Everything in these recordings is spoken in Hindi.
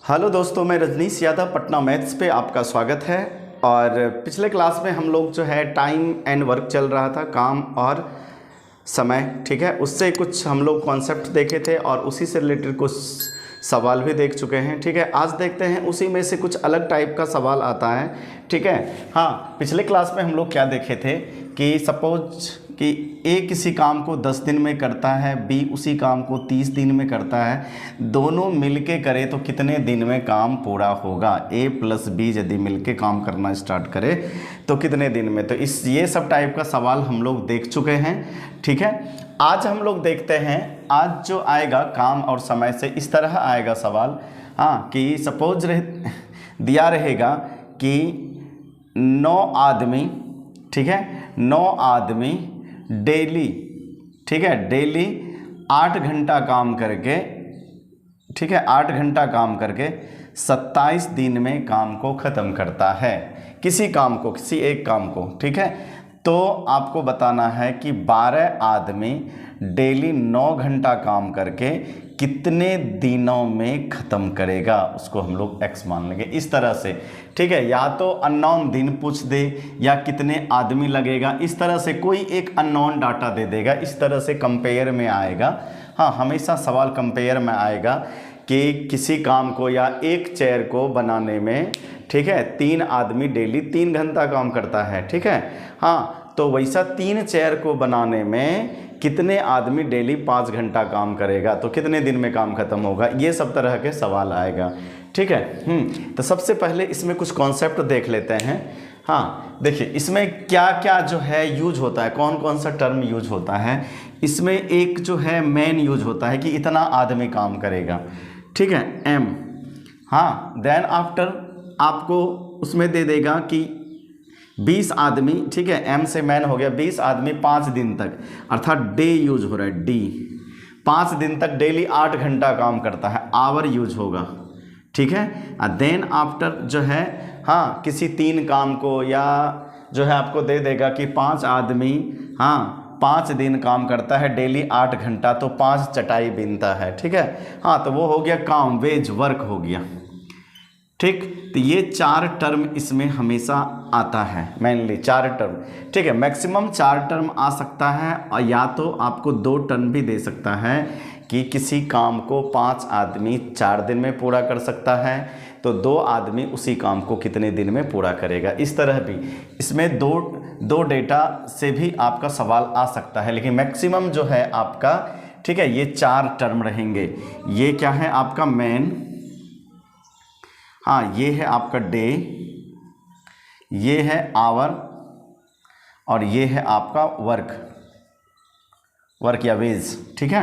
हेलो दोस्तों, मैं रजनीश यादव पटना मैथ्स पे आपका स्वागत है। और पिछले क्लास में हम लोग जो है टाइम एंड वर्क चल रहा था, काम और समय, ठीक है। उससे कुछ हम लोग कॉन्सेप्ट देखे थे और उसी से रिलेटेड कुछ सवाल भी देख चुके हैं, ठीक है। आज देखते हैं उसी में से कुछ अलग टाइप का सवाल आता है, ठीक है। हाँ, पिछले क्लास में हम लोग क्या देखे थे कि सपोज कि ए किसी काम को 10 दिन में करता है, बी उसी काम को 30 दिन में करता है, दोनों मिलके करे तो कितने दिन में काम पूरा होगा। ए प्लस बी यदि मिलके काम करना स्टार्ट करे तो कितने दिन में। तो ये सब टाइप का सवाल हम लोग देख चुके हैं, ठीक है। आज हम लोग देखते हैं, आज जो आएगा काम और समय से इस तरह आएगा सवाल। हाँ, कि सपोज दिया रहेगा कि 9 आदमी, ठीक है, 9 आदमी डेली, ठीक है, डेली 8 घंटा काम करके, ठीक है, 8 घंटा काम करके 27 दिन में काम को ख़त्म करता है। किसी काम को, किसी एक काम को, ठीक है। तो आपको बताना है कि 12 आदमी डेली 9 घंटा काम करके कितने दिनों में ख़त्म करेगा, उसको हम लोग x मान लेंगे इस तरह से, ठीक है। या तो अननोन दिन पूछ दे या कितने आदमी लगेगा, इस तरह से कोई एक अननोन डाटा दे देगा, इस तरह से कंपेयर में आएगा। हाँ, हमेशा सवाल कंपेयर में आएगा कि किसी काम को या एक चेयर को बनाने में, ठीक है, 3 आदमी डेली 3 घंटा काम करता है, ठीक है। हाँ, तो वैसा 3 चेयर को बनाने में कितने आदमी डेली 5 घंटा काम करेगा, तो कितने दिन में काम खत्म होगा। ये सब तरह के सवाल आएगा, ठीक है। तो सबसे पहले इसमें कुछ कॉन्सेप्ट देख लेते हैं। हाँ, देखिए इसमें क्या क्या जो है यूज होता है, कौन कौन सा टर्म यूज होता है। इसमें एक जो है मेन यूज होता है कि इतना आदमी काम करेगा, ठीक है, एम। हाँ, देन आफ्टर आपको उसमें दे देगा कि 20 आदमी, ठीक है, एम से मैन हो गया, 20 आदमी 5 दिन तक, अर्थात डे यूज हो रहा है, डी 5 दिन तक डेली 8 घंटा काम करता है, आवर यूज होगा, ठीक है। देन आफ्टर जो है, हाँ, किसी 3 काम को या जो है आपको दे देगा कि 5 आदमी, हाँ, 5 दिन काम करता है डेली 8 घंटा, तो 5 चटाई बीनता है, ठीक है। हाँ, तो वो हो गया काम, वेज वर्क हो गया, ठीक। तो ये 4 टर्म इसमें हमेशा आता है, मेनली 4 टर्म, ठीक है। मैक्सिमम 4 टर्म आ सकता है, और या तो आपको 2 टर्म भी दे सकता है कि किसी काम को 5 आदमी 4 दिन में पूरा कर सकता है, तो 2 आदमी उसी काम को कितने दिन में पूरा करेगा। इस तरह भी इसमें दो डेटा से भी आपका सवाल आ सकता है, लेकिन मैक्सिमम जो है आपका, ठीक है, ये 4 टर्म रहेंगे। ये क्या है आपका मेन, हाँ, ये है आपका डे, ये है आवर, और ये है आपका वर्क या वेज, ठीक है।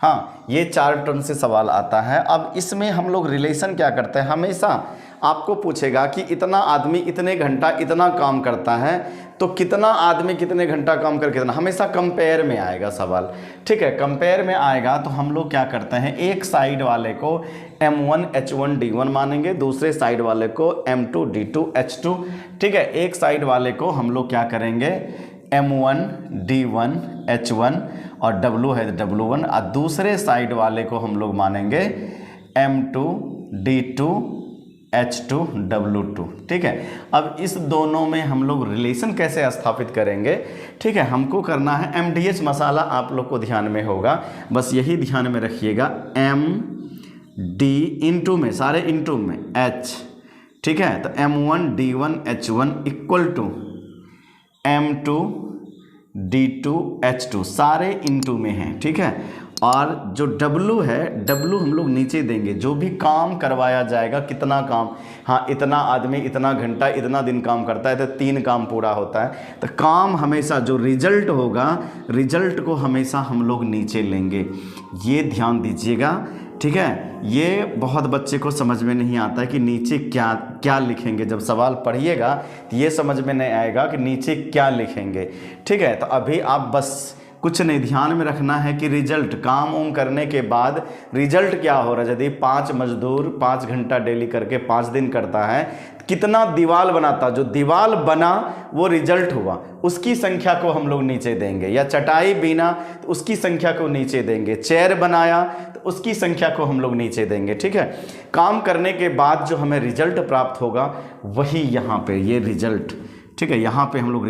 हाँ, ये 4 टर्म से सवाल आता है। अब इसमें हम लोग रिलेशन क्या करते हैं, हमेशा आपको पूछेगा कि इतना आदमी इतने घंटा इतना काम करता है, तो कितना आदमी कितने घंटा काम करके कितना, हमेशा कंपेयर में आएगा सवाल, ठीक है। कंपेयर में आएगा तो हम लोग क्या करते हैं, एक साइड वाले को M1 H1 D1 मानेंगे, दूसरे साइड वाले को M2 D2 H2, ठीक है। एक साइड वाले को हम लोग क्या करेंगे, M1 D1 H1 और W है W1, और दूसरे साइड वाले को हम लोग मानेंगे M2 D2 H2 W2, ठीक है। अब इस दोनों में हम लोग रिलेशन कैसे स्थापित करेंगे, ठीक है, हमको करना है MDH मसाला, आप लोग को ध्यान में होगा, बस यही ध्यान में रखिएगा। MD इंटू में, सारे इंटू में H, ठीक है। तो M1 D1 H1 equal to M2 D2 H2, सारे इंटू में हैं, ठीक है। और जो W है, W हम लोग नीचे देंगे, जो भी काम करवाया जाएगा, कितना काम, हाँ, इतना आदमी इतना घंटा इतना दिन काम करता है, तो 3 काम पूरा होता है, तो काम हमेशा जो रिजल्ट होगा, रिजल्ट को हमेशा हम लोग नीचे लेंगे, ये ध्यान दीजिएगा, ठीक है। ये बहुत बच्चे को समझ में नहीं आता है कि नीचे क्या क्या लिखेंगे, जब सवाल पढ़िएगा तो ये समझ में नहीं आएगा कि नीचे क्या लिखेंगे, ठीक है। तो अभी आप बस कुछ नहीं, ध्यान में रखना है कि रिजल्ट, काम उम करने के बाद रिजल्ट क्या हो रहा है। यदि 5 मजदूर 5 घंटा डेली करके 5 दिन करता है, कितना दीवार बनाता, जो दीवार बना वो रिजल्ट हुआ, उसकी संख्या को हम लोग नीचे देंगे। या चटाई बीना तो उसकी संख्या को नीचे देंगे। चेयर बनाया तो उसकी संख्या को हम लोग नीचे देंगे। ठीक है, काम करने के बाद जो हमें रिजल्ट प्राप्त होगा वही यहाँ पे ये रिजल्ट। ठीक है, यहाँ पे हम लोग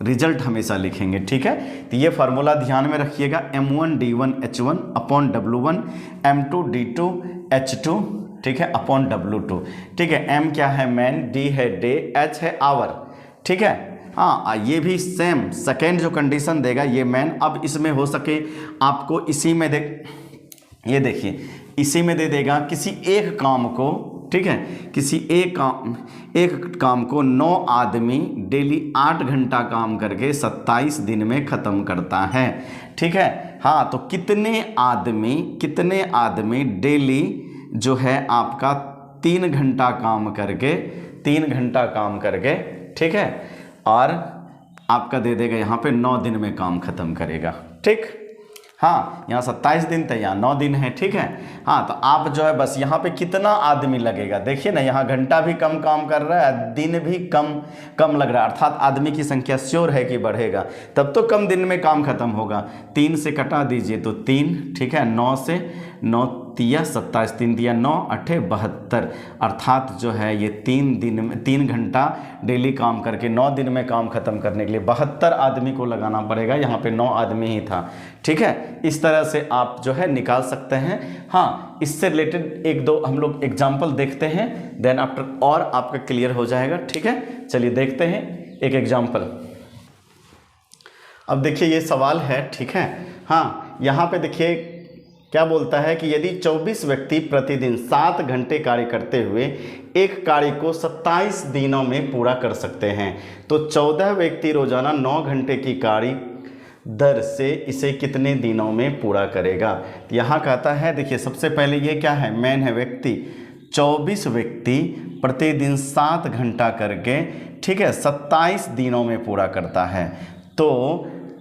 रिजल्ट हमेशा लिखेंगे। ठीक है, तो ये फार्मूला ध्यान में रखिएगा, M1D1H1 upon W1 M2D2 H2, ठीक है, अपॉन W2। ठीक है, M क्या है, मैन, D है डे, H है आवर। ठीक है, हाँ, ये भी सेम सेकेंड जो कंडीशन देगा ये मैन। अब इसमें हो सके आपको इसी में ये देखिए, इसी में दे देगा किसी एक काम को। ठीक है, किसी एक काम को 9 आदमी डेली 8 घंटा काम करके 27 दिन में ख़त्म करता है। ठीक है, हाँ, तो कितने आदमी डेली जो है आपका 3 घंटा काम करके, ठीक है, और आपका दे देगा यहाँ पे 9 दिन में काम ख़त्म करेगा। ठीक, हाँ, यहाँ 27 दिन तो यहाँ 9 दिन है। ठीक है, हाँ, तो आप जो है बस यहाँ पे कितना आदमी लगेगा, देखिए ना, यहाँ घंटा भी कम काम कर रहा है, दिन भी कम लग रहा है, अर्थात आदमी की संख्या श्योर है कि बढ़ेगा, तब तो कम दिन में काम खत्म होगा। 3 से कटा दीजिए तो 3, ठीक है, 9 से 9 तिया 27, 3 दिया 9, 8 72, अर्थात जो है ये 3 घंटा डेली काम करके 9 दिन में काम खत्म करने के लिए 72 आदमी को लगाना पड़ेगा। यहाँ पे 9 आदमी ही था। ठीक है, इस तरह से आप जो है निकाल सकते हैं। हाँ, इससे रिलेटेड 1-2 हम लोग एग्जाम्पल देखते हैं, देन आफ्टर और आपका क्लियर हो जाएगा। ठीक है, चलिए देखते हैं एक एग्जाम्पल। अब देखिए ये सवाल है। ठीक है, हाँ, यहाँ पे देखिए क्या बोलता है कि यदि 24 व्यक्ति प्रतिदिन 7 घंटे कार्य करते हुए एक कार्य को 27 दिनों में पूरा कर सकते हैं, तो 14 व्यक्ति रोजाना 9 घंटे की कार्य दर से इसे कितने दिनों में पूरा करेगा। तो यहाँ कहता है, देखिए सबसे पहले ये क्या है, मैन है, व्यक्ति, 24 व्यक्ति प्रतिदिन 7 घंटा करके, ठीक है, 27 दिनों में पूरा करता है, तो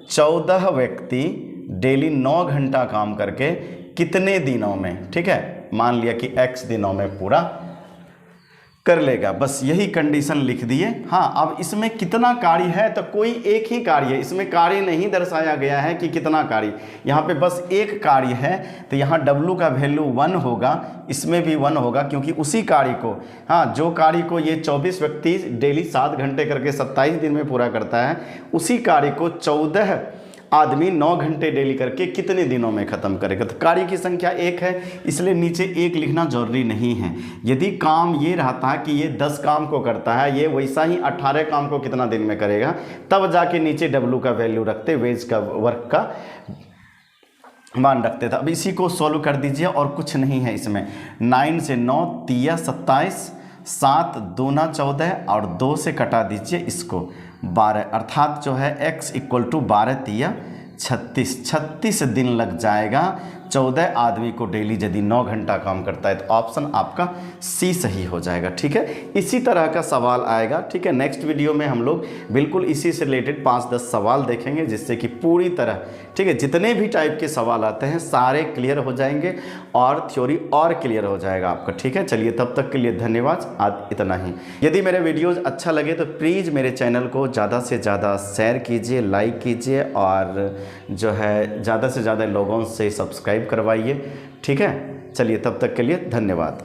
14 व्यक्ति डेली 9 घंटा काम करके कितने दिनों में, ठीक है, मान लिया कि x दिनों में पूरा कर लेगा। बस यही कंडीशन लिख दिए। हाँ, अब इसमें कितना कार्य है, तो कोई एक ही कार्य है, इसमें कार्य नहीं दर्शाया गया है कि कितना कार्य, यहाँ पे बस एक कार्य है, तो यहाँ W का वैल्यू 1 होगा, इसमें भी 1 होगा, क्योंकि उसी कार्य को, हाँ, जो कार्य को ये 24 व्यक्ति डेली 7 घंटे करके 27 दिन में पूरा करता है, उसी कार्य को 14 आदमी 9 घंटे डेली करके कितने दिनों में ख़त्म करेगा। तो कार्य की संख्या 1 है, इसलिए नीचे 1 लिखना जरूरी नहीं है। यदि काम ये रहता है कि ये 10 काम को करता है, ये वैसा ही 18 काम को कितना दिन में करेगा, तब जाके नीचे W का वैल्यू रखते, वेज का, वर्क का मान रखते थे। अब इसी को सॉल्व कर दीजिए, और कुछ नहीं है इसमें। 9 से 9 तिया 27, 7 दूना 14, और 2 से कटा दीजिए इसको 12, अर्थात जो है x इक्वल टू 12 तिया 36 दिन लग जाएगा 14 आदमी को डेली यदि 9 घंटा काम करता है। तो ऑप्शन आपका सी सही हो जाएगा। ठीक है, इसी तरह का सवाल आएगा। ठीक है, नेक्स्ट वीडियो में हम लोग बिल्कुल इसी से रिलेटेड 5-10 सवाल देखेंगे, जिससे कि पूरी तरह, ठीक है, जितने भी टाइप के सवाल आते हैं सारे क्लियर हो जाएंगे और थ्योरी और क्लियर हो जाएगा आपका। ठीक है, चलिए तब तक के लिए धन्यवाद, आज इतना ही। यदि मेरे वीडियोज़ अच्छा लगे तो प्लीज़ मेरे चैनल को ज़्यादा से ज़्यादा शेयर कीजिए, लाइक कीजिए, और जो है ज़्यादा से ज़्यादा लोगों से सब्सक्राइब करवाइए। ठीक है, चलिए तब तक के लिए धन्यवाद।